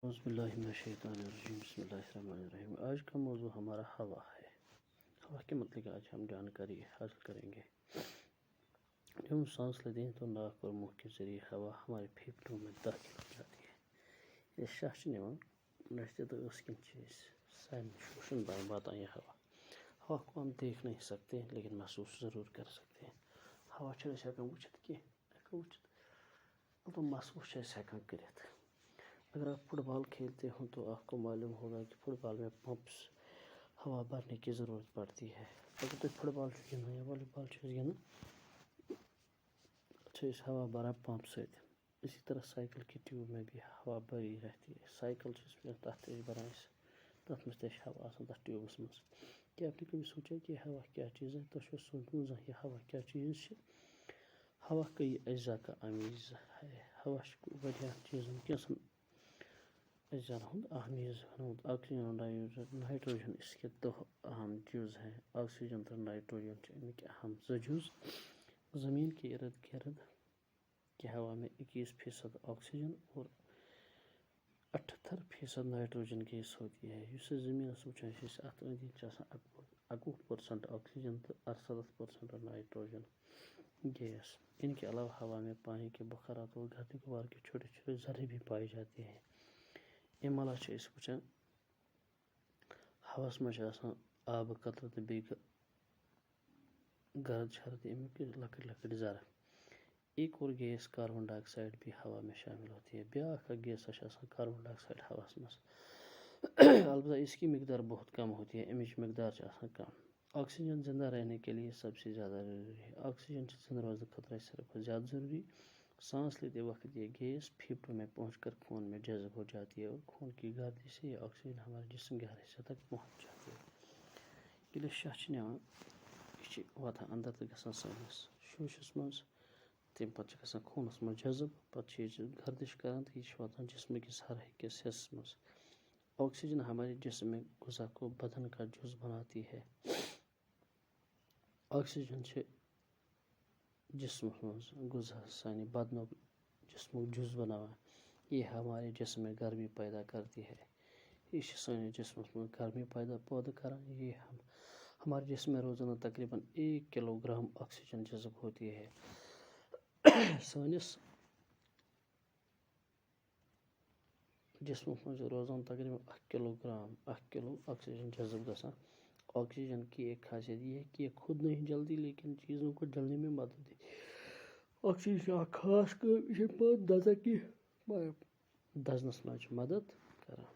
اعوذ باللہ من الشیطان الرجیم بسم اللہ الرحمن الرحیم۔ آج کا موضوع ہمارا ہوا ہے۔ ہوا کے متعلق آج ہم جانکاری حاصل کریں گے۔ جب ہم سانس لیتے ہیں تو ناک اور منہ کے ذریعے ہوا ہمارے پھیپھڑوں میں داخل ہو جاتی ہے۔ یہ شاہ نوان نشتے تو اس کی چیز سائن شوشن بات یہ ہوا کو ہم دیکھ نہیں سکتے لیکن محسوس ضرور کر سکتے ہیں۔ ہوا چھڑے ہیکان وچھت کی تو محسوس ہیکان کرت۔ اگر آپ فٹ بال کھیلتے ہوں تو آپ کو معلوم ہوگا کہ فٹ بال میں پمپس ہوا بھرنے کی ضرورت پڑتی ہے۔ اگر تو فٹ بال گندان یا والی بال گندان ہوا بھران پمپ سے۔ اسی طرح سائیکل کی ٹیوب میں بھی ہوا بھری رہتی ہے۔ سائیکل تک بھران تک میں ہوا آسان تک ٹیوبس مز۔ کیا آپ نے کبھی سوچا کہ ہوا کیا چیز ہے؟ تو سوچمت یہ ہوا کیا چیز ہے؟ ہوا کئی اجزاء کا امیز ہے۔ ہوا واریاہ چیزن کس اجزاء ہند اہمیز آکسیجن نائٹروجن اس کے دو اہم جز ہیں۔ آکسیجن تو نائٹروجن امیک اہم جز۔ زمین کے ارد گرد کی ہوا میں 21% آکسیجن اور 78% نائٹروجن گیس ہوتی ہے۔ اس زمین وچان ات اندی 21% آکسیجن تو 68% نائٹروجن گیس۔ ان کے علاوہ ہوا میں پانی کے بخارات اور گرد غبار کے چھوٹے چھوٹے ذرے بھی پائے جاتے ہیں۔ ام علاوہ وچان ہوس مجھ آب قطرہ تو بیٚیہِ گرد شرد امیک لکٹ لکٹ ذرہ۔ ایک اور گیس کاربن ڈائی آکسائڈ بھی ہوا میں شامل ہوتی ہے۔ بیاکھ گیس کاربن ڈائی آکسائڈ ہوس مز۔ البتہ اس کی مقدار بہت کم ہوتی ہے۔ امچ مقدار کم۔ آکسیجن زندہ رہنے کے لیے سب سے زیادہ ضروری ہے۔ آکسیجن زندہ روزنے خطرہ صرف زیادہ ضروری۔ سانس لیتے وقت یہ گیس پھیپھڑوں میں پہنچ کر خون میں جذب ہو جاتی ہے اور خون کی گردش سے یہ آکسیجن ہمارے جسم کے ہر حصے تک پہنچ جاتی ہے۔ یل شاہ نوان یہ واتان اندر تو گھان سانس شوشس مز تم پتہ گھان خونس مز جذب پتہ گردش کران تو یہ واتان جسم کس ہر أکس حصس مز۔ آکسیجن ہمارے جسم میں غذا کو بدن کا جز بناتی ہے۔ آکسیجن جسم مز غذا سانہ بدن جسم جز بناوان۔ یہ ہمارے جسم میں گرمی پیدا کرتی ہے۔ یہ سانس جسم میں گرمی پودہ کران۔ یہ ہمارے جسم میں روزانہ تقریباً 1 کلو گرام آکسیجن جذب ہوتی ہے۔ سانس جسم میں روزانہ تقریباً 1 کلو آکسیجن جذب گژھان۔ آکسیجن کی ایک خاصیت یہ ہے کہ یہ خود نہیں جلتی لیکن چیزوں کو جلنے میں مدد دیتی ہے۔ آکسیجن کی خاص کام دزنس مز مدد کران۔